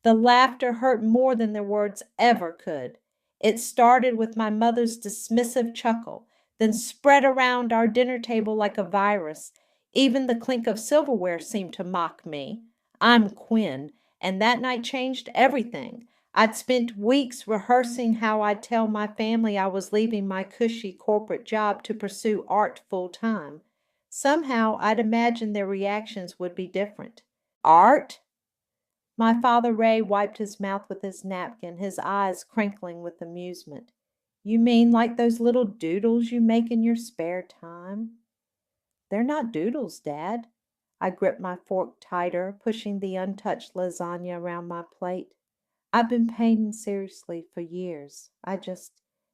The laughter hurt more than their words ever could. It started with my mother's dismissive chuckle, then spread around our dinner table like a virus. Even the clink of silverware seemed to mock me. I'm Quinn, and that night changed everything. I'd spent weeks rehearsing how I'd tell my family I was leaving my cushy corporate job to pursue art full time. Somehow I'd imagined their reactions would be different. Art? My father Ray wiped his mouth with his napkin, his eyes crinkling with amusement. You mean like those little doodles you make in your spare time? They're not doodles, Dad. I gripped my fork tighter, pushing the untouched lasagna around my plate. I've been painting seriously for years. I just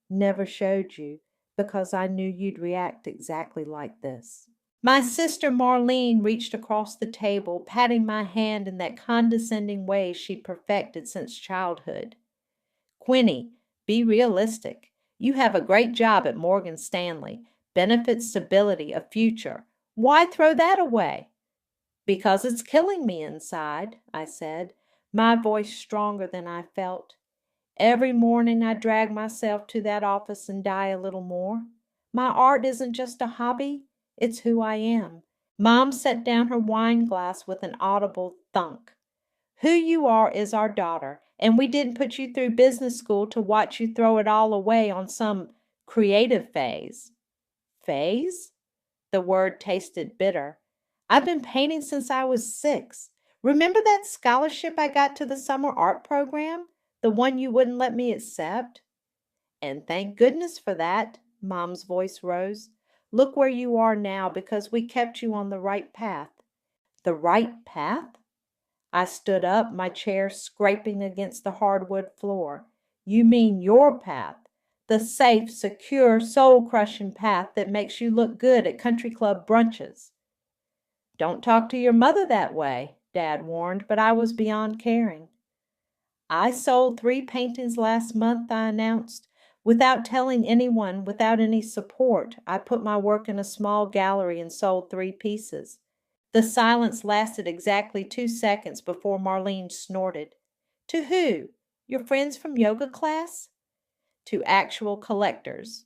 never showed you because I knew you'd react exactly like this. My sister Marlene reached across the table, patting my hand in that condescending way she'd perfected since childhood. Quinny, be realistic. You have a great job at Morgan Stanley. Benefits, stability, a future. Why throw that away? Because it's killing me inside, I said, my voice stronger than I felt. Every morning I drag myself to that office and die a little more. My art isn't just a hobby, it's who I am. Mom set down her wine glass with an audible thunk. Who you are is our daughter, and we didn't put you through business school to watch you throw it all away on some creative phase. Phase? The word tasted bitter. I've been painting since I was 6. Remember that scholarship I got to the summer art program? The one you wouldn't let me accept? And thank goodness for that, Mom's voice rose. Look where you are now because we kept you on the right path. The right path? I stood up, my chair scraping against the hardwood floor. You mean your path. The safe, secure, soul-crushing path that makes you look good at country club brunches. Don't talk to your mother that way, Dad warned, but I was beyond caring. I sold 3 paintings last month, I announced. Without telling anyone, without any support, I put my work in a small gallery and sold 3 pieces. The silence lasted exactly 2 seconds before Marlene snorted. To who? Your friends from yoga class? To actual collectors.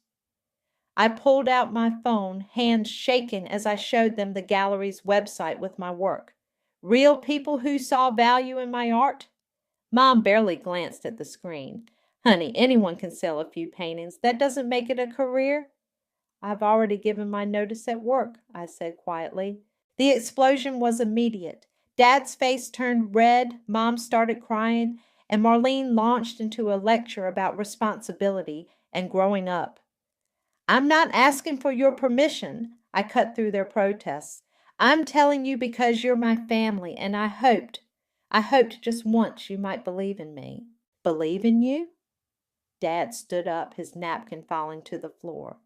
I pulled out my phone, hands shaking as I showed them the gallery's website with my work. Real people who saw value in my art? Mom barely glanced at the screen. Honey, anyone can sell a few paintings. That doesn't make it a career. I've already given my notice at work, I said quietly. The explosion was immediate. Dad's face turned red, Mom started crying, and Marlene launched into a lecture about responsibility and growing up. I'm not asking for your permission, I cut through their protests. I'm telling you because you're my family, and I hoped just once you might believe in me. Believe in you? Dad stood up, his napkin falling to the floor.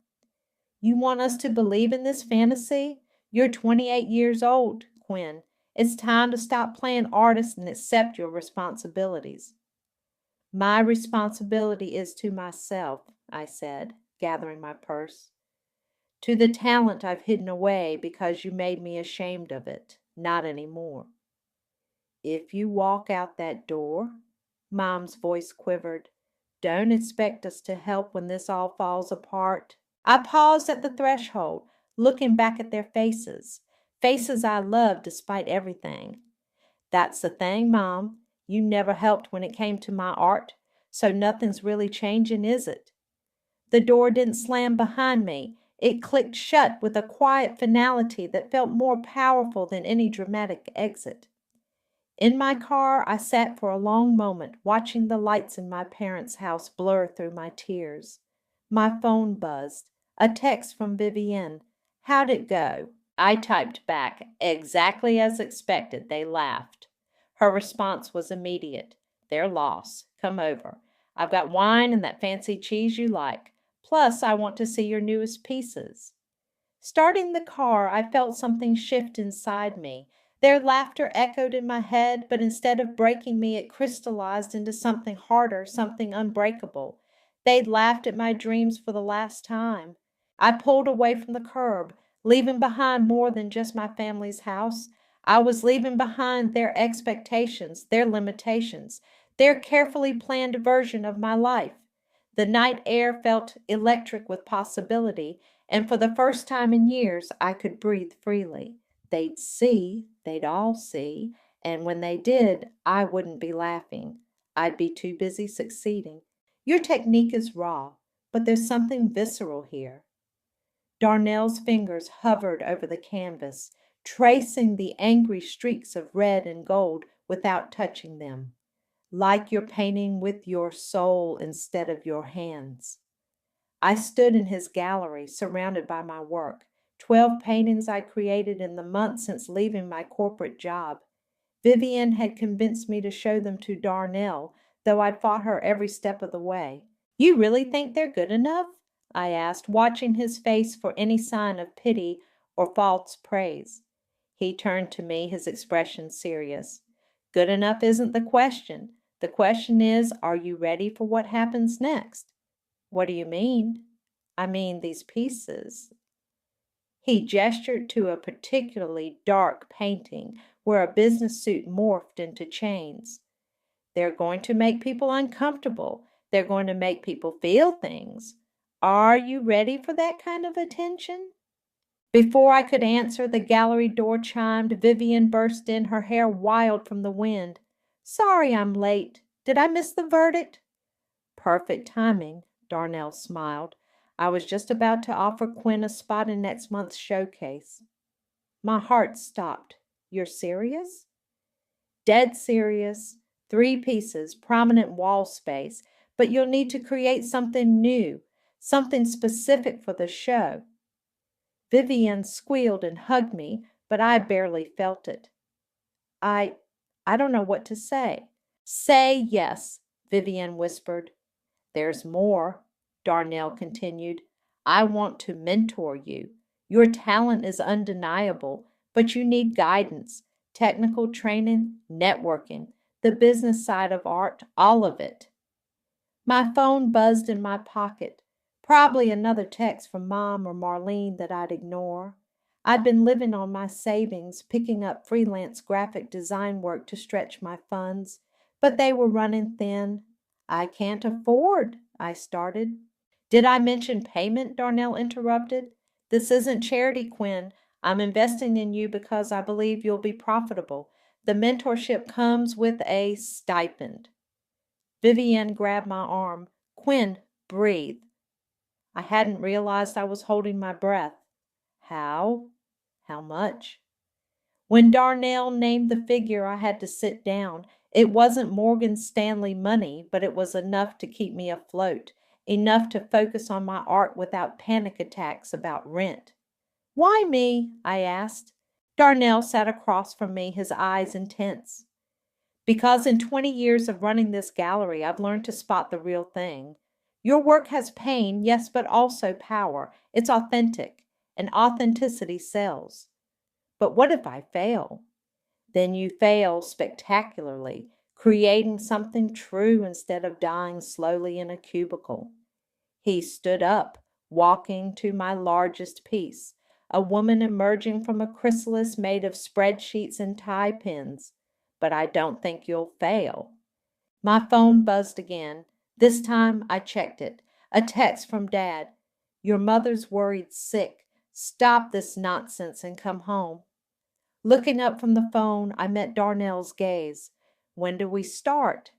You want us to believe in this fantasy? You're 28 years old, Quinn. It's time to stop playing artist and accept your responsibilities. My responsibility is to myself, I said, gathering my purse. To the talent I've hidden away because you made me ashamed of it. Not anymore. If you walk out that door, Mom's voice quivered, don't expect us to help when this all falls apart. I paused at the threshold, looking back at their faces, faces I loved despite everything. That's the thing, Mom. You never helped when it came to my art, so nothing's really changing, is it? The door didn't slam behind me. It clicked shut with a quiet finality that felt more powerful than any dramatic exit. In my car, I sat for a long moment, watching the lights in my parents' house blur through my tears. My phone buzzed. A text from Vivienne. How'd it go? I typed back, exactly as expected. They laughed. Her response was immediate. Their loss. Come over. I've got wine and that fancy cheese you like. Plus, I want to see your newest pieces. Starting the car, I felt something shift inside me. Their laughter echoed in my head, but instead of breaking me, it crystallized into something harder, something unbreakable. They'd laughed at my dreams for the last time. I pulled away from the curb, leaving behind more than just my family's house. I was leaving behind their expectations, their limitations, their carefully planned version of my life. The night air felt electric with possibility, and for the first time in years I could breathe freely. They'd all see, and when they did, I wouldn't be laughing. I'd be too busy succeeding. Your technique is raw, but there's something visceral here. Darnell's fingers hovered over the canvas, tracing the angry streaks of red and gold without touching them. Like you're painting with your soul instead of your hands. I stood in his gallery, surrounded by my work, 12 paintings I created in the month since leaving my corporate job. Vivian had convinced me to show them to Darnell, though I'd fought her every step of the way. You really think they're good enough? I asked, watching his face for any sign of pity or false praise. He turned to me, his expression serious. Good enough isn't the question. The question is, are you ready for what happens next? What do you mean? I mean these pieces. He gestured to a particularly dark painting where a business suit morphed into chains. They're going to make people uncomfortable. They're going to make people feel things. Are you ready for that kind of attention? Before I could answer, the gallery door chimed. Vivian burst in, her hair wild from the wind. Sorry I'm late. Did I miss the verdict? Perfect timing, Darnell smiled. I was just about to offer Quinn a spot in next month's showcase. My heart stopped. You're serious? Dead serious. 3 pieces, prominent wall space, but you'll need to create something new, something specific for the show. Vivian squealed and hugged me, but I barely felt it. I don't know what to say. Say yes, Vivian whispered. There's more, Darnell continued. I want to mentor you. Your talent is undeniable, but you need guidance, technical training, networking, the business side of art, all of it. My phone buzzed in my pocket. Probably another text from Mom or Marlene that I'd ignore. I'd been living on my savings, picking up freelance graphic design work to stretch my funds, but they were running thin. I can't afford, I started. Did I mention payment? Darnell interrupted. This isn't charity, Quinn. I'm investing in you because I believe you'll be profitable. The mentorship comes with a stipend. Vivian grabbed my arm. Quinn, breathe. I hadn't realized I was holding my breath. How? How much? When Darnell named the figure, I had to sit down. It wasn't Morgan Stanley money, but it was enough to keep me afloat, enough to focus on my art without panic attacks about rent. Why me? I asked. Darnell sat across from me, his eyes intense. Because in 20 years of running this gallery, I've learned to spot the real thing. Your work has pain, yes, but also power. It's authentic, and authenticity sells. But what if I fail? Then you fail spectacularly, creating something true instead of dying slowly in a cubicle. He stood up, walking to my largest piece, a woman emerging from a chrysalis made of spreadsheets and tie pins. But I don't think you'll fail. My phone buzzed again. This time I checked it. A text from Dad. Your mother's worried sick. Stop this nonsense and come home. Looking up from the phone, I met Darnell's gaze. When do we start?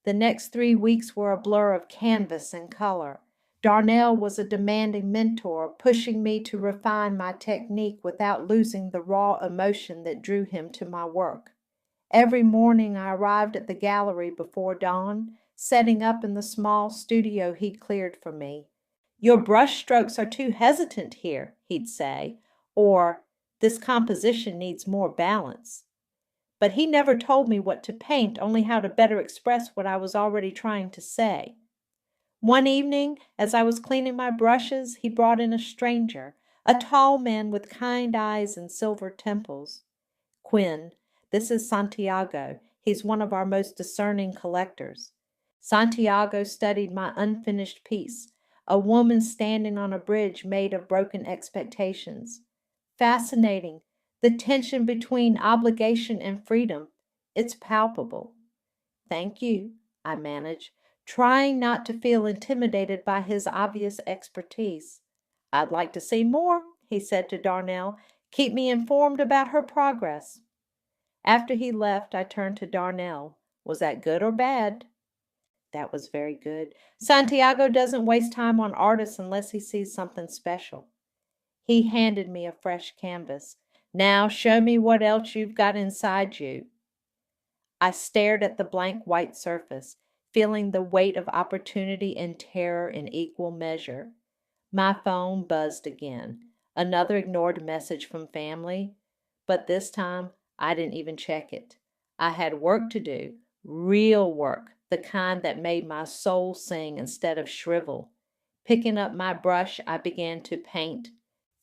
The next 3 weeks were a blur of canvas and color. Darnell was a demanding mentor, pushing me to refine my technique without losing the raw emotion that drew him to my work. Every morning I arrived at the gallery before dawn, setting up in the small studio he'd cleared for me. Your brush strokes are too hesitant here, he'd say, or this composition needs more balance. But he never told me what to paint, only how to better express what I was already trying to say. One evening, as I was cleaning my brushes, he brought in a stranger, a tall man with kind eyes and silver temples. Quinn, this is Santiago. He's one of our most discerning collectors. Santiago studied my unfinished piece, a woman standing on a bridge made of broken expectations. Fascinating. The tension between obligation and freedom, it's palpable. Thank you, I managed, trying not to feel intimidated by his obvious expertise. I'd like to see more, he said to Darnell. Keep me informed about her progress. After he left, I turned to Darnell. Was that good or bad? That was very good. Santiago doesn't waste time on artists unless he sees something special. He handed me a fresh canvas. Now show me what else you've got inside you. I stared at the blank white surface, feeling the weight of opportunity and terror in equal measure. My phone buzzed again. Another ignored message from family, but this time I didn't even check it. I had work to do, real work, the kind that made my soul sing instead of shrivel. Picking up my brush, I began to paint.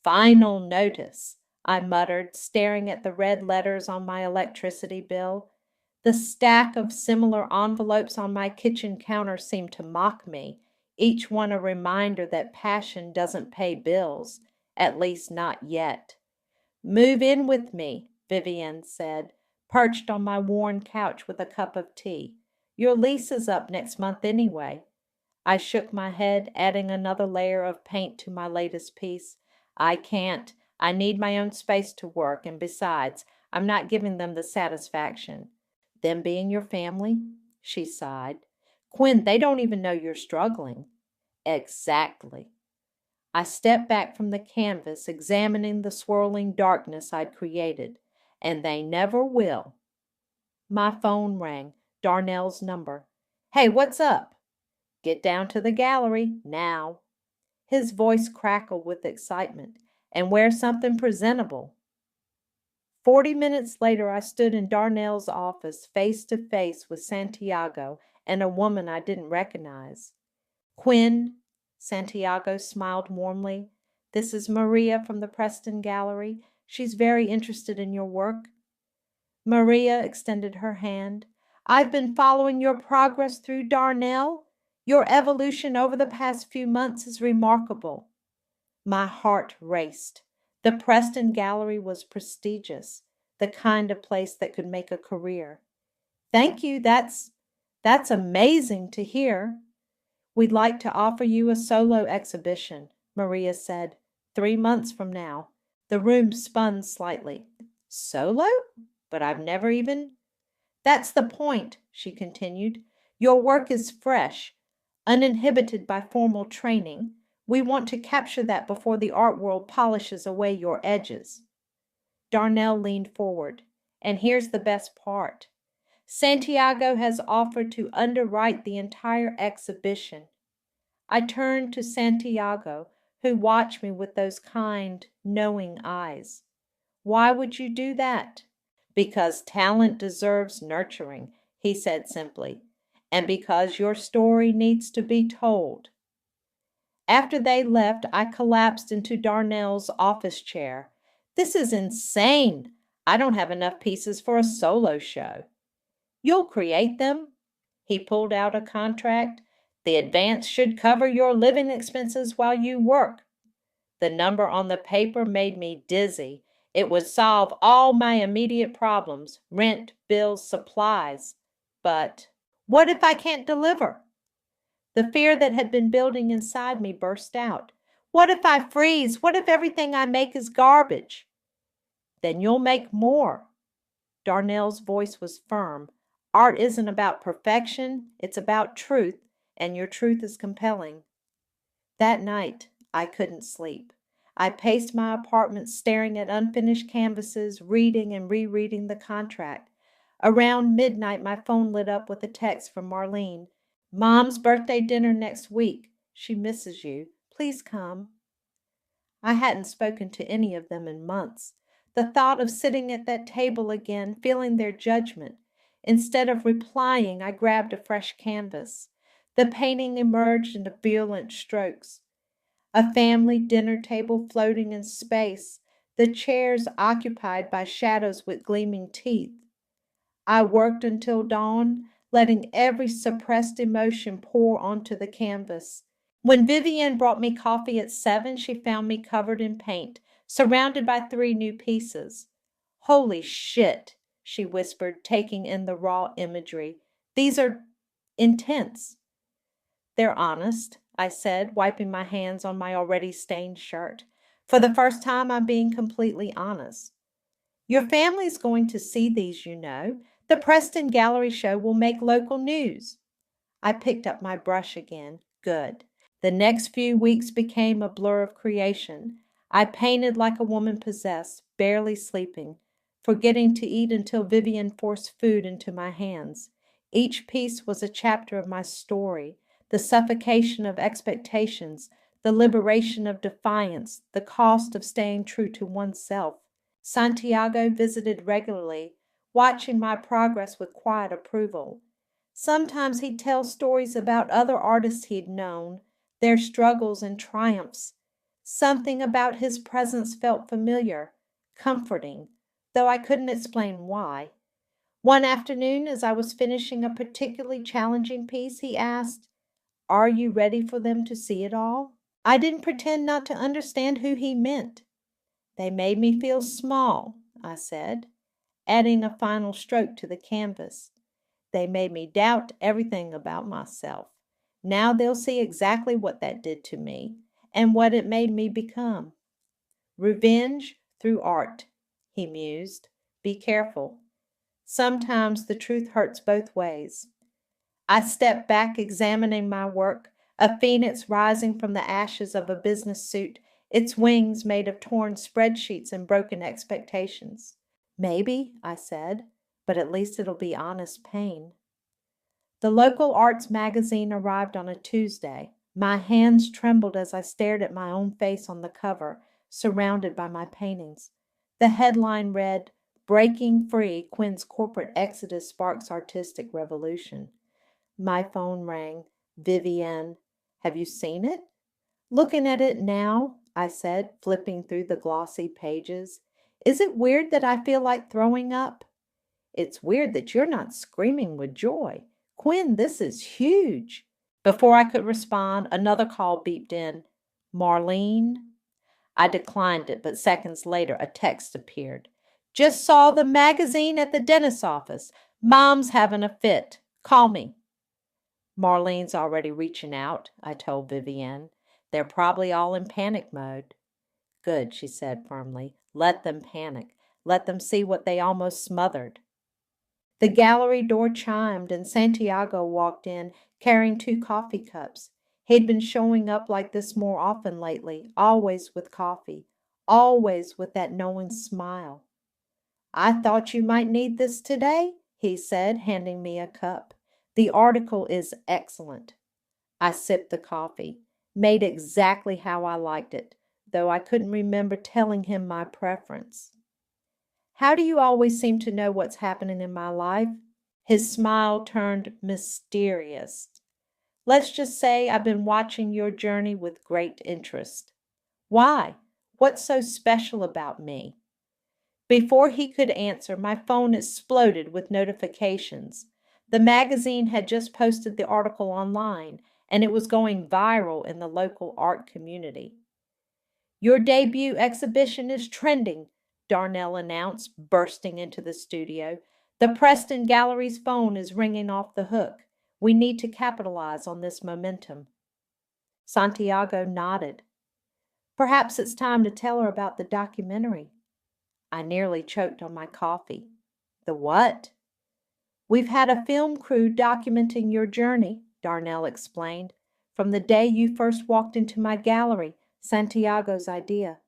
Final notice, I muttered, staring at the red letters on my electricity bill. The stack of similar envelopes on my kitchen counter seemed to mock me, each one a reminder that passion doesn't pay bills, at least not yet. Move in with me, Vivian said, perched on my worn couch with a cup of tea. Your lease is up next month anyway. I shook my head, adding another layer of paint to my latest piece. I can't. I need my own space to work, and besides, I'm not giving them the satisfaction. Them being your family? She sighed. Quinn, they don't even know you're struggling. Exactly. I stepped back from the canvas, examining the swirling darkness I'd created. And they never will. My phone rang. Darnell's number. Hey, what's up? Get down to the gallery, now. His voice crackled with excitement. And wear something presentable. 40 minutes later, I stood in Darnell's office, face to face with Santiago and a woman I didn't recognize. Quinn, Santiago smiled warmly. This is Maria from the Preston Gallery. She's very interested in your work. Maria extended her hand. I've been following your progress through Darnell. Your evolution over the past few months is remarkable. My heart raced. The Preston Gallery was prestigious, the kind of place that could make a career. Thank you, that's amazing to hear. We'd like to offer you a solo exhibition, Maria said, 3 months from now. The room spun slightly. Solo? But I've never even... That's the point, she continued. Your work is fresh, uninhibited by formal training. We want to capture that before the art world polishes away your edges. Darnell leaned forward. And here's the best part. Santiago has offered to underwrite the entire exhibition. I turned to Santiago, who watched me with those kind, knowing eyes. Why would you do that? Because talent deserves nurturing, he said simply, and because your story needs to be told. After they left, I collapsed into Darnell's office chair. This is insane. I don't have enough pieces for a solo show. You'll create them. He pulled out a contract. The advance should cover your living expenses while you work. The number on the paper made me dizzy. It would solve all my immediate problems, rent, bills, supplies. But what if I can't deliver? The fear that had been building inside me burst out. What if I freeze? What if everything I make is garbage? Then you'll make more. Darnell's voice was firm. Art isn't about perfection, it's about truth, and your truth is compelling. That night, I couldn't sleep. I paced my apartment staring at unfinished canvases, reading and rereading the contract. Around midnight, my phone lit up with a text from Marlene. Mom's birthday dinner next week. She misses you. Please come. I hadn't spoken to any of them in months. The thought of sitting at that table again, feeling their judgment. Instead of replying, I grabbed a fresh canvas. The painting emerged into violent strokes. A family dinner table floating in space, the chairs occupied by shadows with gleaming teeth. I worked until dawn, letting every suppressed emotion pour onto the canvas. When Vivian brought me coffee at 7, she found me covered in paint, surrounded by 3 new pieces. Holy shit, she whispered, taking in the raw imagery. These are intense. They're honest, I said, wiping my hands on my already stained shirt. For the first time, I'm being completely honest. Your family's going to see these, you know. The Preston Gallery show will make local news. I picked up my brush again. Good. The next few weeks became a blur of creation. I painted like a woman possessed, barely sleeping, forgetting to eat until Vivian forced food into my hands. Each piece was a chapter of my story, the suffocation of expectations, the liberation of defiance, the cost of staying true to oneself. Santiago visited regularly, watching my progress with quiet approval. Sometimes he'd tell stories about other artists he'd known, their struggles and triumphs. Something about his presence felt familiar, comforting, though I couldn't explain why. One afternoon, as I was finishing a particularly challenging piece, he asked, "Are you ready for them to see it all?" I didn't pretend not to understand who he meant. "They made me feel small," I said, adding a final stroke to the canvas. "They made me doubt everything about myself. Now they'll see exactly what that did to me and what it made me become." "Revenge through art," he mused. "Be careful. Sometimes the truth hurts both ways." I stepped back, examining my work, a phoenix rising from the ashes of a business suit, its wings made of torn spreadsheets and broken expectations. "Maybe," I said, "but at least it'll be honest pain." The local arts magazine arrived on a Tuesday. My hands trembled as I stared at my own face on the cover, surrounded by my paintings. The headline read, "Breaking Free, Quinn's Corporate Exodus Sparks Artistic Revolution." My phone rang. "Vivienne, have you seen it?" "Looking at it now," I said, flipping through the glossy pages. "Is it weird that I feel like throwing up?" "It's weird that you're not screaming with joy. Quinn, this is huge." Before I could respond, another call beeped in. "Marlene?" I declined it, but seconds later a text appeared. "Just saw the magazine at the dentist's office. Mom's having a fit. Call me." "Marlene's already reaching out," I told Vivienne. "They're probably all in panic mode." "Good," she said firmly. "Let them panic. Let them see what they almost smothered." The gallery door chimed, and Santiago walked in, carrying 2 coffee cups. He'd been showing up like this more often lately, always with coffee, always with that knowing smile. "I thought you might need this today," he said, handing me a cup. "The article is excellent." I sipped the coffee, made exactly how I liked it, though I couldn't remember telling him my preference. "How do you always seem to know what's happening in my life?" His smile turned mysterious. "Let's just say I've been watching your journey with great interest." "Why? What's so special about me?" Before he could answer, my phone exploded with notifications. The magazine had just posted the article online, and it was going viral in the local art community. "Your debut exhibition is trending," Darnell announced, bursting into the studio. "The Preston Gallery's phone is ringing off the hook. We need to capitalize on this momentum." Santiago nodded. "Perhaps it's time to tell her about the documentary." I nearly choked on my coffee. "The what?" "We've had a film crew documenting your journey," Darnell explained. "From the day you first walked into my gallery, Santiago's idea."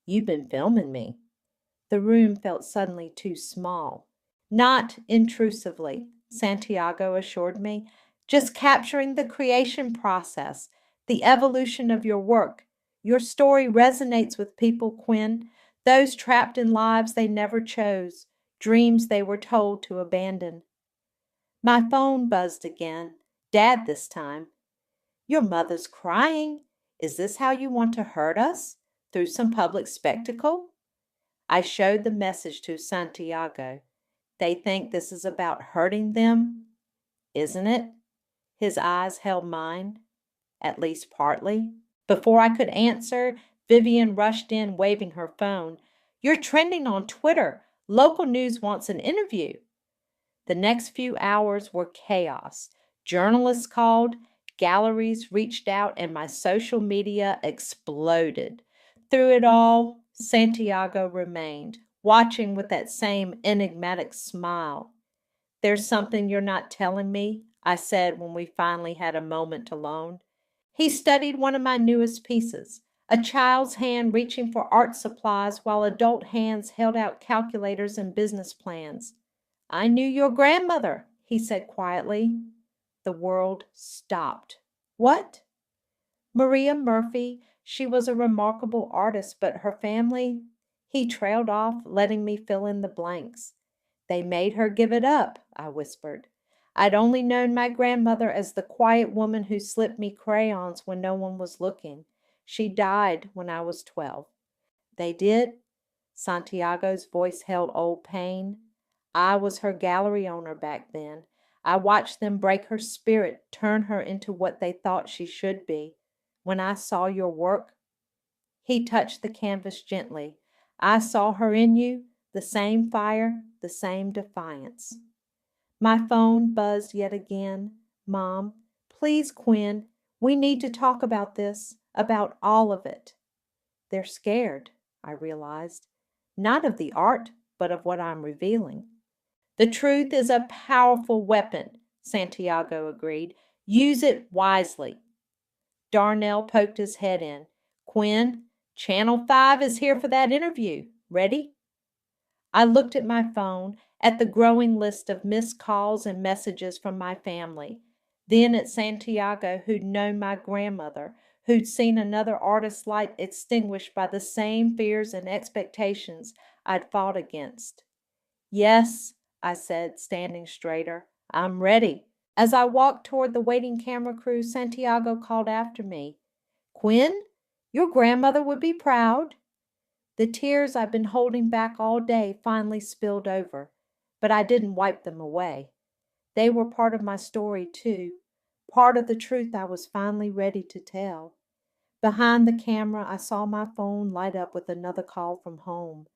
"You've been filming me." The room felt suddenly too small. "Not intrusively," Santiago assured me. "Just capturing the creation process, the evolution of your work. Your story resonates with people, Quinn, those trapped in lives they never chose, dreams they were told to abandon." My phone buzzed again. Dad this time. "Your mother's crying. Is this how you want to hurt us? Through some public spectacle?" I showed the message to Santiago. "They think this is about hurting them, isn't it?" His eyes held mine. "At least partly." Before I could answer, Vivian rushed in, waving her phone. "You're trending on Twitter. Local news wants an interview. The next few hours were chaos. Journalists called, galleries reached out, and my social media exploded. Through it all, Santiago remained, watching with that same enigmatic smile. "There's something you're not telling me," I said when we finally had a moment alone. He studied one of my newest pieces, a child's hand reaching for art supplies while adult hands held out calculators and business plans. "I knew your grandmother," he said quietly. The world stopped. "What?" "Maria Murphy. She was a remarkable artist, but her family—" He trailed off, letting me fill in the blanks. "They made her give it up," I whispered. I'd only known my grandmother as the quiet woman who slipped me crayons when no one was looking. She died when I was 12. "They did?" Santiago's voice held old pain. "I was her gallery owner back then. I watched them break her spirit, turn her into what they thought she should be. When I saw your work—" He touched the canvas gently. "I saw her in you, the same fire, the same defiance." My phone buzzed yet again. "Mom, please, Quinn, we need to talk about this, about all of it." "They're scared," I realized. "Not of the art, but of what I'm revealing." "The truth is a powerful weapon," Santiago agreed. "Use it wisely." Darnell poked his head in. "Quinn, Channel 5 is here for that interview. Ready?" I looked at my phone, at the growing list of missed calls and messages from my family. Then at Santiago, who'd known my grandmother, who'd seen another artist's light extinguished by the same fears and expectations I'd fought against. "Yes," I said, standing straighter. "I'm ready." As I walked toward the waiting camera crew, Santiago called after me. "Quinn, your grandmother would be proud." The tears I'd been holding back all day finally spilled over, but I didn't wipe them away. They were part of my story, too, part of the truth I was finally ready to tell. Behind the camera, I saw my phone light up with another call from home.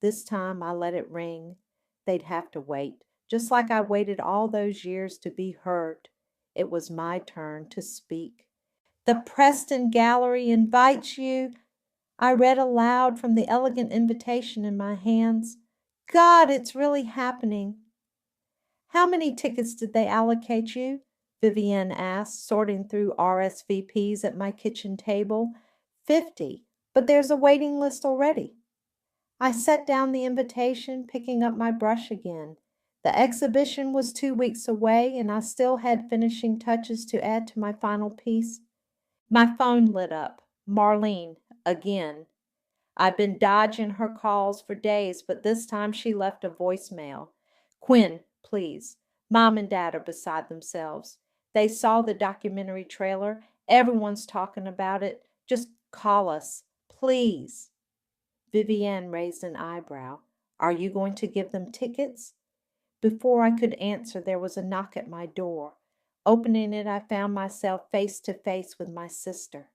This time I let it ring. They'd have to wait, just like I waited all those years to be heard. It was my turn to speak. "The Preston Gallery invites you—" I read aloud from the elegant invitation in my hands. "God, it's really happening." "How many tickets did they allocate you?" Vivienne asked, sorting through RSVPs at my kitchen table. 50, but there's a waiting list already." I set down the invitation, picking up my brush again. The exhibition was 2 weeks away, and I still had finishing touches to add to my final piece. My phone lit up. Marlene, again. I've been dodging her calls for days, but this time she left a voicemail. "Quinn, please. Mom and Dad are beside themselves. They saw the documentary trailer. Everyone's talking about it. Just call us, please." Vivienne raised an eyebrow. "Are you going to give them tickets?" Before I could answer, there was a knock at my door. Opening it, I found myself face to face with my sister.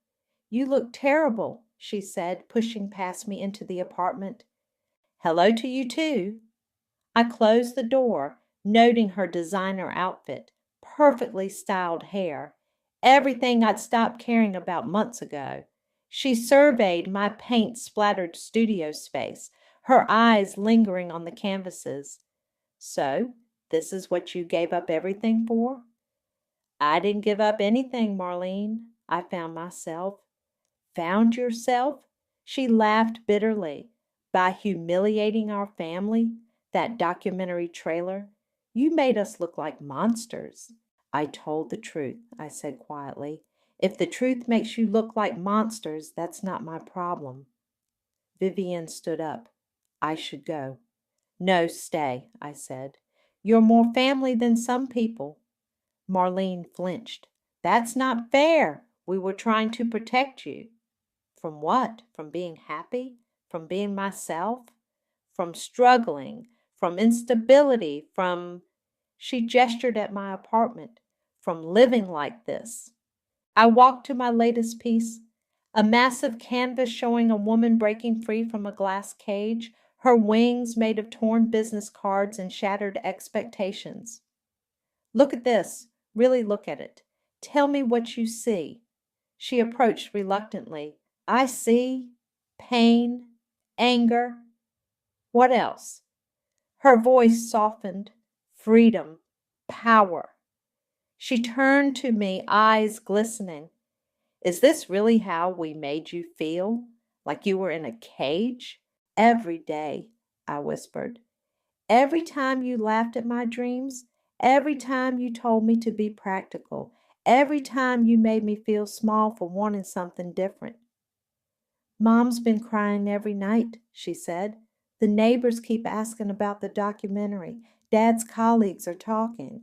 "You look terrible," she said, pushing past me into the apartment. "Hello to you, too." I closed the door, noting her designer outfit, perfectly styled hair, everything I'd stopped caring about months ago. She surveyed my paint-splattered studio space, her eyes lingering on the canvases. "So, this is what you gave up everything for?" "I didn't give up anything, Marlene," I found myself. "Found yourself?" She laughed bitterly. "By humiliating our family? That documentary trailer? You made us look like monsters." "I told the truth," I said quietly. "If the truth makes you look like monsters, that's not my problem." Vivienne stood up. "I should go." "No, stay," I said. "You're more family than some people." Marlene flinched. "That's not fair. We were trying to protect you." "From what? From being happy? From being myself? From struggling? From instability? From—" She gestured at my apartment. "From living like this." I walked to my latest piece, a massive canvas showing a woman breaking free from a glass cage, her wings made of torn business cards and shattered expectations. Look at this. Really look at it. Tell me what you see. She approached reluctantly. I see pain, anger. What else? Her voice softened. Freedom, power. She turned to me, eyes glistening. Is this really how we made you feel? Like you were in a cage? Every day, I whispered. Every time you laughed at my dreams, every time you told me to be practical, every time you made me feel small for wanting something different. Mom's been crying every night, she said. The neighbors keep asking about the documentary. Dad's colleagues are talking.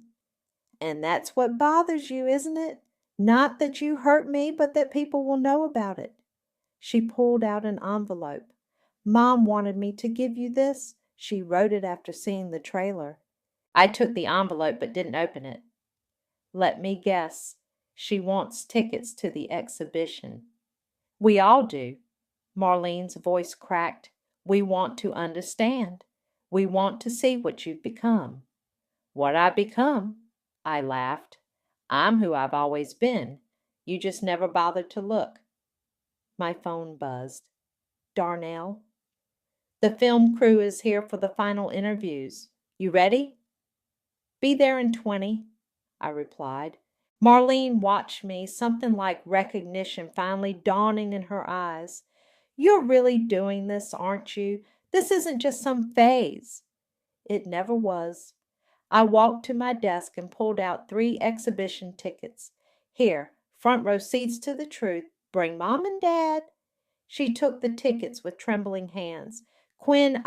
And that's what bothers you, isn't it? Not that you hurt me, but that people will know about it. She pulled out an envelope. Mom wanted me to give you this. She wrote it after seeing the trailer. I took the envelope but didn't open it. Let me guess. She wants tickets to the exhibition. We all do. Marlene's voice cracked. We want to understand. We want to see what you've become. What I become? I laughed. I'm who I've always been. You just never bothered to look. My phone buzzed. Darnell? The film crew is here for the final interviews. You ready? Be there in 20, I replied. Marlene watched me, something like recognition finally dawning in her eyes. You're really doing this, aren't you? This isn't just some phase. It never was. I walked to my desk and pulled out 3 exhibition tickets. Here, front row seats to the truth. Bring Mom and Dad. She took the tickets with trembling hands. Quinn,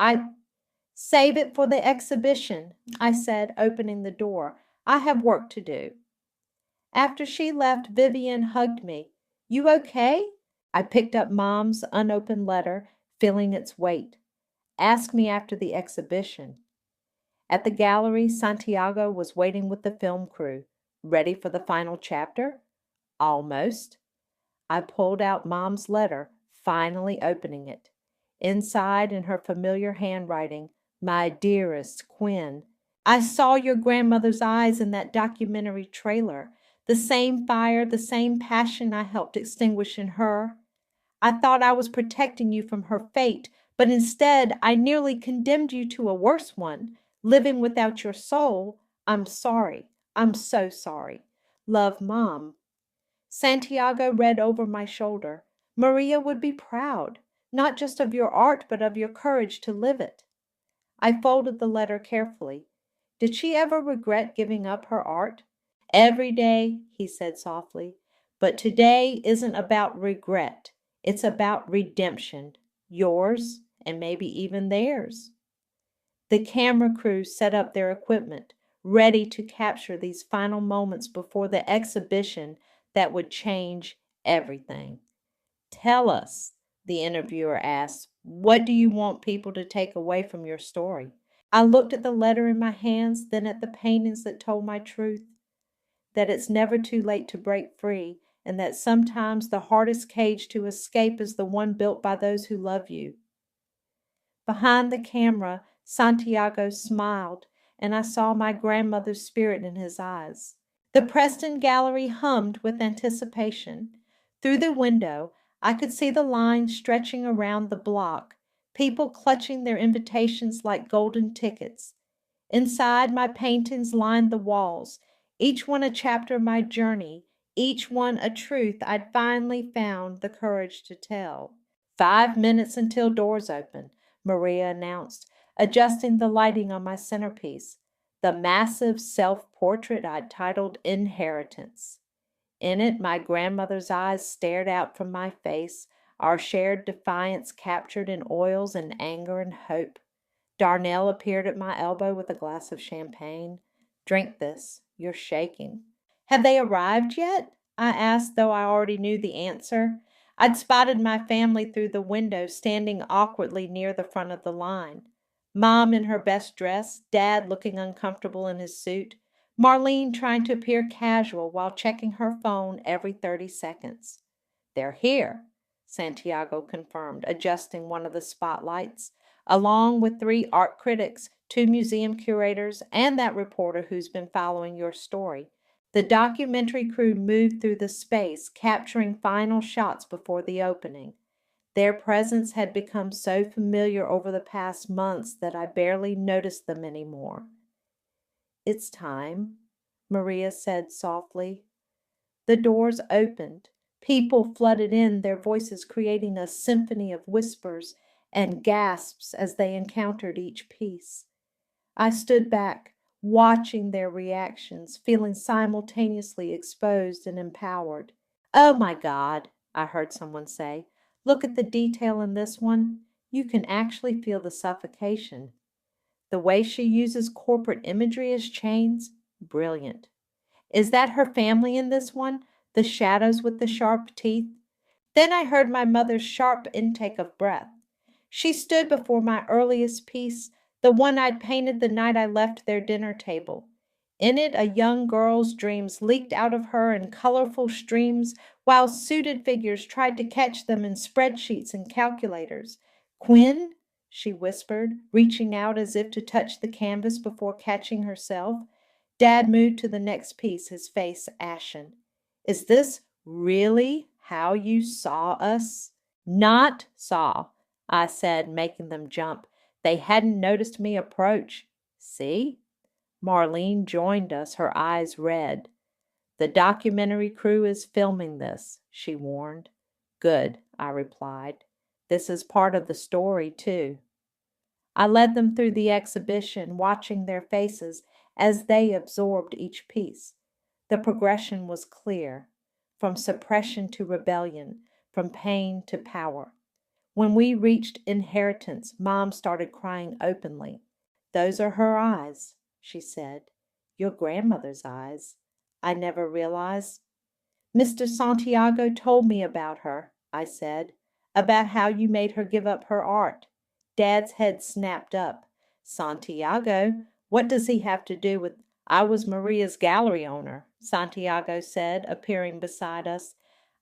save it for the exhibition, I said, opening the door. I have work to do. After she left, Vivian hugged me. You okay? I picked up Mom's unopened letter, feeling its weight. Ask me after the exhibition. At the gallery, Santiago was waiting with the film crew. Ready for the final chapter? Almost. I pulled out Mom's letter, finally opening it. Inside, in her familiar handwriting, my dearest Quinn, I saw your grandmother's eyes in that documentary trailer. The same fire, the same passion I helped extinguish in her. I thought I was protecting you from her fate, but instead I nearly condemned you to a worse one. Living without your soul, I'm sorry. I'm so sorry. Love, Mom. Santiago read over my shoulder. Maria would be proud, not just of your art, but of your courage to live it. I folded the letter carefully. Did she ever regret giving up her art? Every day, he said softly. But today isn't about regret. It's about redemption. Yours, and maybe even theirs. The camera crew set up their equipment, ready to capture these final moments before the exhibition that would change everything. Tell us, the interviewer asked, what do you want people to take away from your story? I looked at the letter in my hands, then at the paintings that told my truth, that it's never too late to break free, and that sometimes the hardest cage to escape is the one built by those who love you. Behind the camera, Santiago smiled, and I saw my grandmother's spirit in his eyes. The Preston Gallery hummed with anticipation. Through the window, I could see the lines stretching around the block, people clutching their invitations like golden tickets. Inside, my paintings lined the walls, each one a chapter of my journey, each one a truth I'd finally found the courage to tell. 5 minutes until doors open, Maria announced, adjusting the lighting on my centerpiece, the massive self-portrait I'd titled Inheritance. In it, my grandmother's eyes stared out from my face, our shared defiance captured in oils and anger and hope. Darnell appeared at my elbow with a glass of champagne. Drink this. You're shaking. Have they arrived yet? I asked, though I already knew the answer. I'd spotted my family through the window, standing awkwardly near the front of the line. Mom in her best dress, Dad looking uncomfortable in his suit, Marlene trying to appear casual while checking her phone every 30 seconds. They're here, Santiago confirmed, adjusting one of the spotlights. along with 3 art critics, 2 museum curators, and that reporter who's been following your story. The documentary crew moved through the space, capturing final shots before the opening. Their presence had become so familiar over the past months that I barely noticed them anymore. "It's time," Maria said softly. The doors opened. People flooded in, their voices creating a symphony of whispers and gasps as they encountered each piece. I stood back, watching their reactions, feeling simultaneously exposed and empowered. "Oh my God," I heard someone say. "Look at the detail in this one. You can actually feel the suffocation. The way she uses corporate imagery as chains, brilliant. Is that her family in this one? The shadows with the sharp teeth?" Then I heard my mother's sharp intake of breath. She stood before my earliest piece, the one I'd painted the night I left their dinner table. In it, a young girl's dreams leaked out of her in colorful streams, while suited figures tried to catch them in spreadsheets and calculators. "Quinn?" she whispered, reaching out as if to touch the canvas before catching herself. Dad moved to the next piece, his face ashen. "Is this really how you saw us?" "Not saw," I said, making them jump. They hadn't noticed me approach. "See?" Marlene joined us, her eyes red. "The documentary crew is filming this," she warned. "Good," I replied. "This is part of the story, too." I led them through the exhibition, watching their faces as they absorbed each piece. The progression was clear, from suppression to rebellion, from pain to power. When we reached inheritance, Mom started crying openly. "Those are her eyes," she said. "Your grandmother's eyes. I never realized." "Mr. Santiago told me about her," I said, "about how you made her give up her art." Dad's head snapped up. "Santiago? What does he have to do with—" "I was Maria's gallery owner," Santiago said, appearing beside us.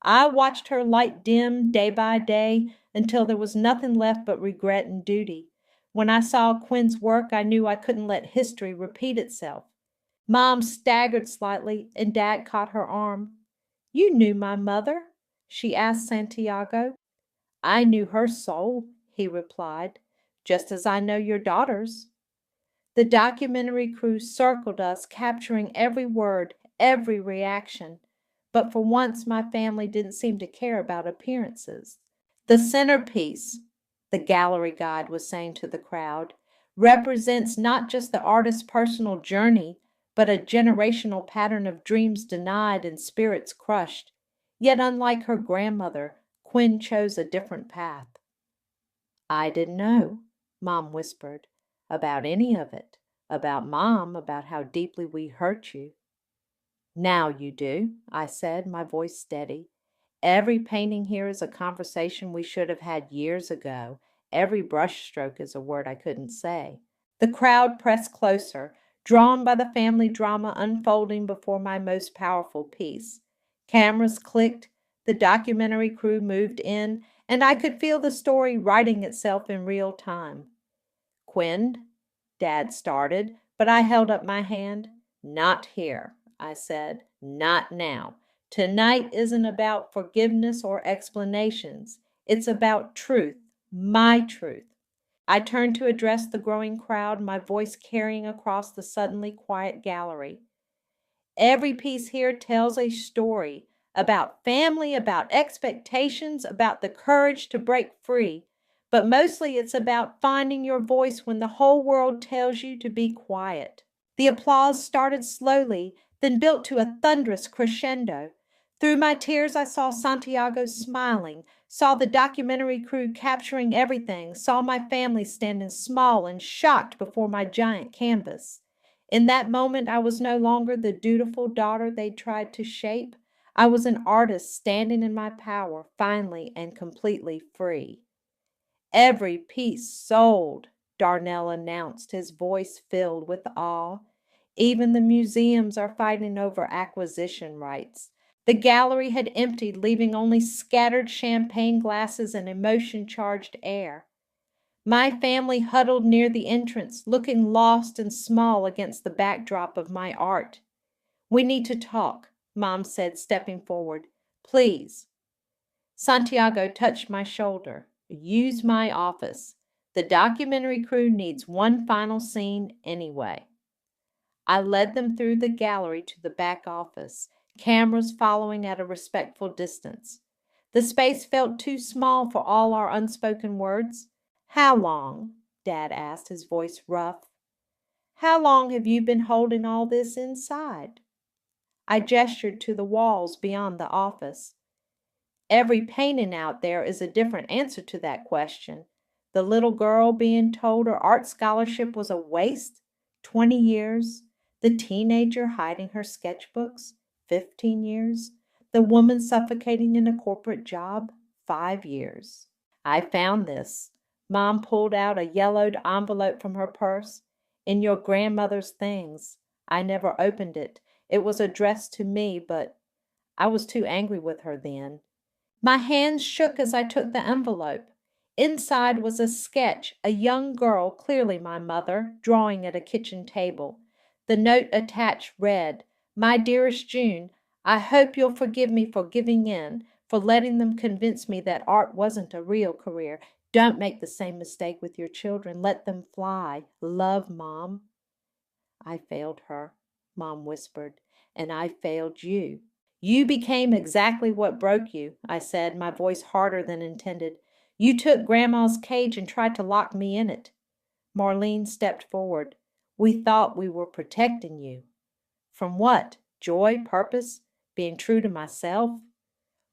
"I watched her light dim day by day until there was nothing left but regret and duty. When I saw Quinn's work, I knew I couldn't let history repeat itself." Mom staggered slightly, and Dad caught her arm. "You knew my mother?" she asked Santiago. "I knew her soul," he replied, "just as I know your daughter's." The documentary crew circled us, capturing every word, every reaction. But for once, my family didn't seem to care about appearances. "The centerpiece," the gallery guide was saying to the crowd, "represents not just the artist's personal journey, but a generational pattern of dreams denied and spirits crushed. Yet unlike her grandmother, Quinn chose a different path." "I didn't know," Mom whispered, "about any of it. About Mom, about how deeply we hurt you." "Now you do," I said, my voice steady. "Every painting here is a conversation we should have had years ago. Every brushstroke is a word I couldn't say." The crowd pressed closer, drawn by the family drama unfolding before my most powerful piece. Cameras clicked, the documentary crew moved in, and I could feel the story writing itself in real time. "Quinn," Dad started, but I held up my hand. "Not here," I said. "Not now. Tonight isn't about forgiveness or explanations. It's about truth, my truth." I turned to address the growing crowd, my voice carrying across the suddenly quiet gallery. "Every piece here tells a story about family, about expectations, about the courage to break free. But mostly it's about finding your voice when the whole world tells you to be quiet." The applause started slowly, then built to a thunderous crescendo. Through my tears, I saw Santiago smiling, saw the documentary crew capturing everything, saw my family standing small and shocked before my giant canvas. In that moment, I was no longer the dutiful daughter they'd tried to shape. I was an artist standing in my power, finally and completely free. "Every piece sold," Darnell announced, his voice filled with awe. "Even the museums are fighting over acquisition rights." The gallery had emptied, leaving only scattered champagne glasses and emotion-charged air. My family huddled near the entrance, looking lost and small against the backdrop of my art. "We need to talk," Mom said, stepping forward. "Please." Santiago touched my shoulder. "Use my office. The documentary crew needs one final scene anyway." I led them through the gallery to the back office, cameras following at a respectful distance. The space felt too small for all our unspoken words. "How long?" Dad asked, his voice rough. "How long have you been holding all this inside?" I gestured to the walls beyond the office. Every painting out there is a different answer to that question. The little girl being told her art scholarship was a waste, 20 years. The teenager hiding her sketchbooks, 15 years. The woman suffocating in a corporate job, 5 years. "I found this." Mom pulled out a yellowed envelope from her purse. "In your grandmother's things. I never opened it. It was addressed to me, but I was too angry with her then." My hands shook as I took the envelope. Inside was a sketch, a young girl, clearly my mother, drawing at a kitchen table. The note attached read, "My dearest June, I hope you'll forgive me for giving in, for letting them convince me that art wasn't a real career. Don't make the same mistake with your children. Let them fly. Love, Mom." "I failed her," Mom whispered, "and I failed you." "You became exactly what broke you," I said, my voice harder than intended. "You took Grandma's cage and tried to lock me in it." Marlene stepped forward. "We thought we were protecting you." "From what? Joy, purpose, being true to myself?"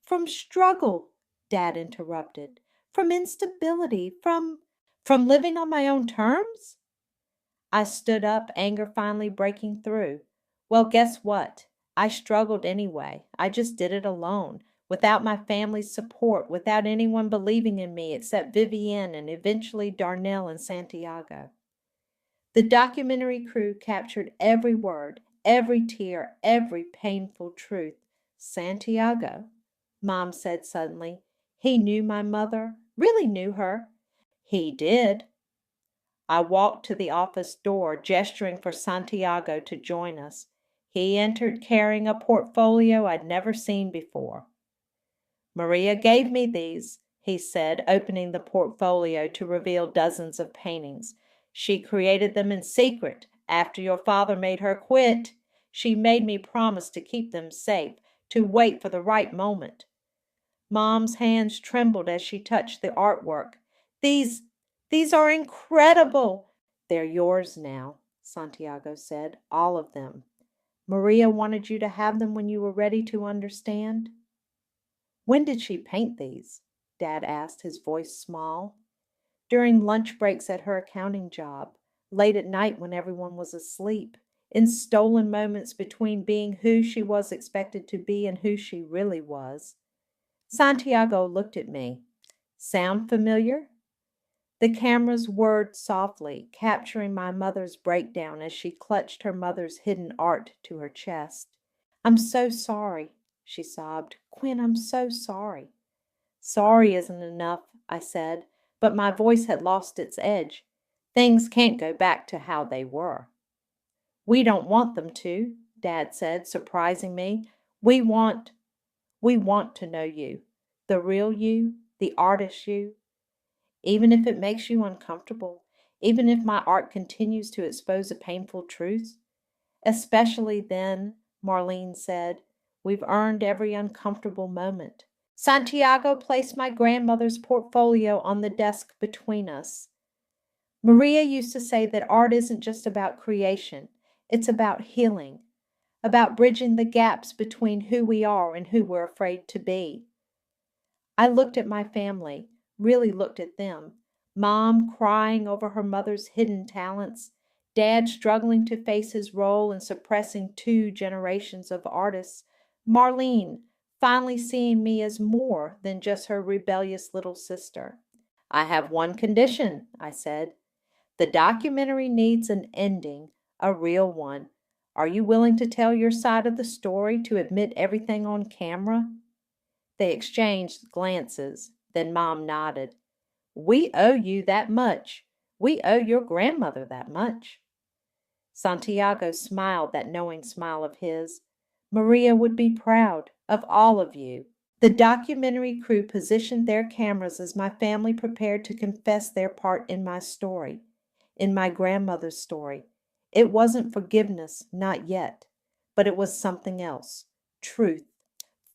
"From struggle," Dad interrupted. "From instability, from living on my own terms?" I stood up, anger finally breaking through. "Well, guess what? I struggled anyway. I just did it alone, without my family's support, without anyone believing in me except Vivienne and eventually Darnell and Santiago." The documentary crew captured every word, every tear, every painful truth. "Santiago," Mom said suddenly. "He knew my mother, really knew her." "He did." I walked to the office door, gesturing for Santiago to join us. He entered carrying a portfolio I'd never seen before. "Maria gave me these," he said, opening the portfolio to reveal dozens of paintings. "She created them in secret after your father made her quit. She made me promise to keep them safe, to wait for the right moment." Mom's hands trembled as she touched the artwork. These are incredible." "They're yours now," Santiago said, "all of them. Maria wanted you to have them when you were ready to understand." "When did she paint these?" Dad asked, his voice small. "During lunch breaks at her accounting job, late at night when everyone was asleep, in stolen moments between being who she was expected to be and who she really was." Santiago looked at me. "Sound familiar?" The cameras whirred softly, capturing my mother's breakdown as she clutched her mother's hidden art to her chest. "I'm so sorry," she sobbed. "Quinn, I'm so sorry." "Sorry isn't enough," I said, but my voice had lost its edge. "Things can't go back to how they were." "We don't want them to," Dad said, surprising me. We want to know you, the real you, the artist you. Even if it makes you uncomfortable, even if my art continues to expose a painful truth." "Especially then," Marlene said. "We've earned every uncomfortable moment." Santiago placed my grandmother's portfolio on the desk between us. "Maria used to say that art isn't just about creation, it's about healing, about bridging the gaps between who we are and who we're afraid to be." I looked at my family, really looked at them. Mom crying over her mother's hidden talents, Dad struggling to face his role and suppressing 2 generations of artists, Marlene finally seeing me as more than just her rebellious little sister. "I have one condition," I said. "The documentary needs an ending, a real one. Are you willing to tell your side of the story, to admit everything on camera?" They exchanged glances. Then Mom nodded. We owe you that much. We owe your grandmother that much." Santiago smiled that knowing smile of his. "Maria would be proud of all of you." The documentary crew positioned their cameras as my family prepared to confess their part in my story, in my grandmother's story. It wasn't forgiveness, not yet, but it was something else. Truth,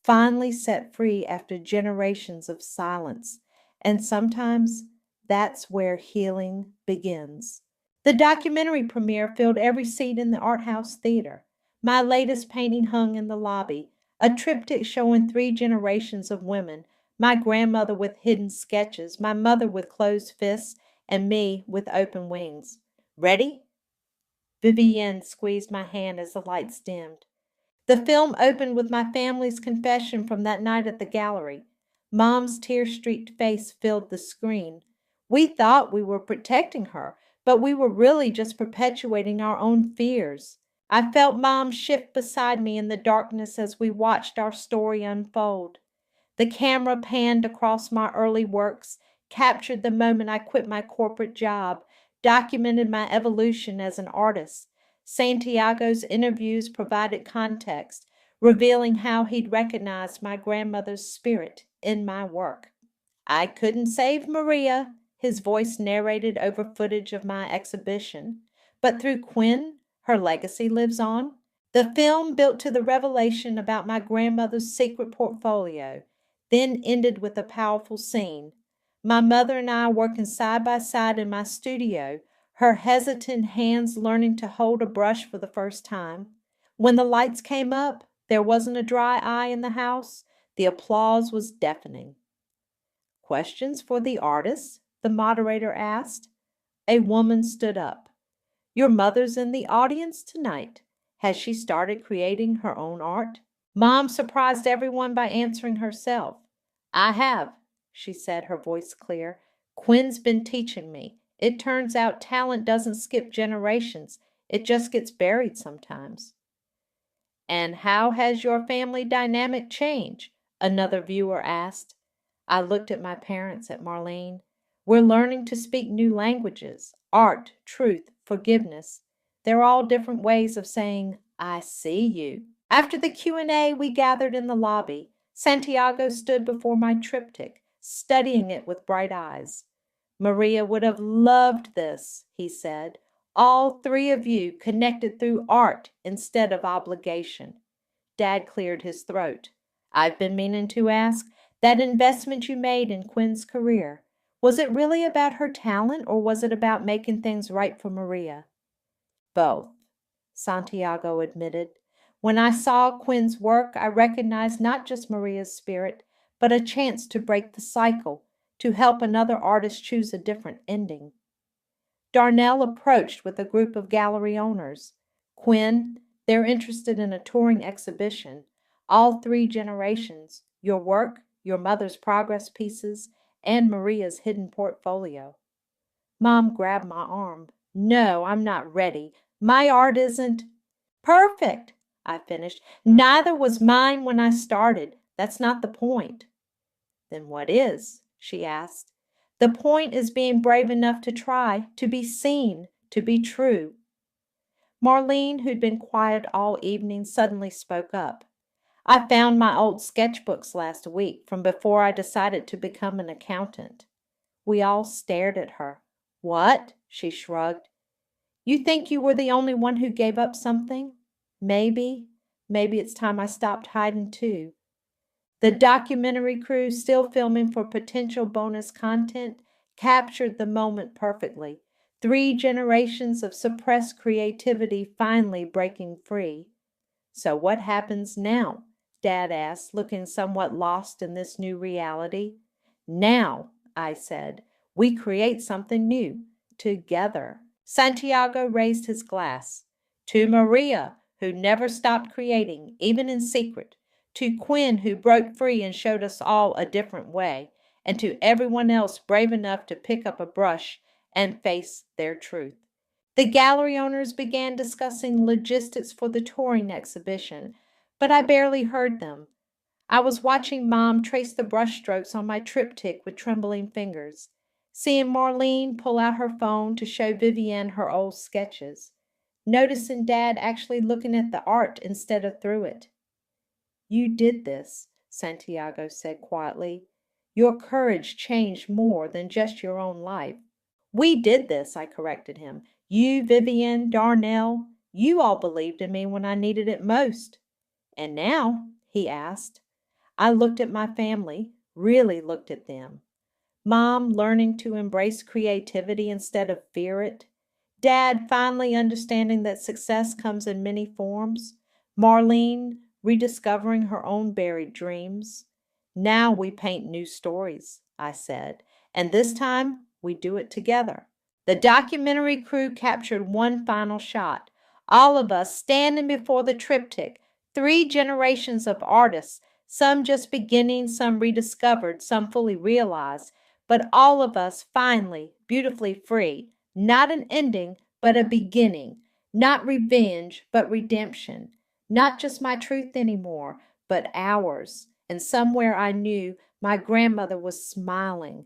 finally set free after generations of silence. And sometimes that's where healing begins. The documentary premiere filled every seat in the art house theater. My latest painting hung in the lobby, a triptych showing 3 generations of women, my grandmother with hidden sketches, my mother with closed fists, and me with open wings. "Ready?" Vivienne squeezed my hand as the lights dimmed. The film opened with my family's confession from that night at the gallery. Mom's tear-streaked face filled the screen. We thought we were protecting her, but we were really just perpetuating our own fears. I felt Mom shift beside me in the darkness as we watched our story unfold. The camera panned across my early works, captured the moment I quit my corporate job, documented my evolution as an artist. Santiago's interviews provided context, revealing how he'd recognized my grandmother's spirit in my work. "I couldn't save Maria," his voice narrated over footage of my exhibition, "but through Quinn, her legacy lives on." The film built to the revelation about my grandmother's secret portfolio, then ended with a powerful scene. My mother and I working side by side in my studio, her hesitant hands learning to hold a brush for the first time. When the lights came up, there wasn't a dry eye in the house. The applause was deafening. "Questions for the artist?" the moderator asked. A woman stood up. "Your mother's in the audience tonight. Has she started creating her own art?" Mom surprised everyone by answering herself. "I have," she said, her voice clear. "Quinn's been teaching me. It turns out talent doesn't skip generations. It just gets buried sometimes." "And how has your family dynamic changed?" another viewer asked. I looked at my parents, at Marlene. "We're learning to speak new languages. Art, truth, forgiveness. They're all different ways of saying, 'I see you.'" After the Q&A, we gathered in the lobby. Santiago stood before my triptych, studying it with bright eyes. "Maria would have loved this," he said. "All 3 of you connected through art instead of obligation." Dad cleared his throat. "I've been meaning to ask, that investment you made in Quinn's career, was it really about her talent or was it about making things right for Maria?" "Both," Santiago admitted. "When I saw Quinn's work, I recognized not just Maria's spirit, but a chance to break the cycle, to help another artist choose a different ending." Darnell approached with a group of gallery owners. "Quinn, they're interested in a touring exhibition. All 3 generations, your work, your mother's progress pieces, and Maria's hidden portfolio." Mom grabbed my arm. "No, I'm not ready. My art isn't—" "Perfect," I finished. "Neither was mine when I started. That's not the point." "Then what is?" she asked. "The point is being brave enough to try, to be seen, to be true." Marlene, who'd been quiet all evening, suddenly spoke up. "I found my old sketchbooks last week, from before I decided to become an accountant." We all stared at her. "What?" she shrugged. "You think you were the only one who gave up something? Maybe it's time I stopped hiding too." The documentary crew, still filming for potential bonus content, captured the moment perfectly. 3 generations of suppressed creativity finally breaking free. "So what happens now?" Dad asked, looking somewhat lost in this new reality. "Now," I said, "we create something new, together." Santiago raised his glass. "To Maria, who never stopped creating, even in secret. To Quinn, who broke free and showed us all a different way. And to everyone else brave enough to pick up a brush and face their truth." The gallery owners began discussing logistics for the touring exhibition, but I barely heard them. I was watching Mom trace the brushstrokes on my triptych with trembling fingers. seeing Marlene pull out her phone to show Vivienne her old sketches, noticing Dad actually looking at the art instead of through it. "You did this," Santiago said quietly. "Your courage changed more than just your own life." "We did this," I corrected him. "You, Vivienne, Darnell, you all believed in me when I needed it most." "And now?" he asked. I looked at my family, really looked at them. Mom learning to embrace creativity instead of fear it. Dad finally understanding that success comes in many forms. Marlene rediscovering her own buried dreams. "Now we paint new stories," I said, "and this time we do it together." The documentary crew captured one final shot. All of us standing before the triptych, 3 generations of artists, some just beginning, some rediscovered, some fully realized, but all of us finally, beautifully free. Not an ending, but a beginning. Not revenge, but redemption. Not just my truth anymore, but ours. And somewhere I knew my grandmother was smiling,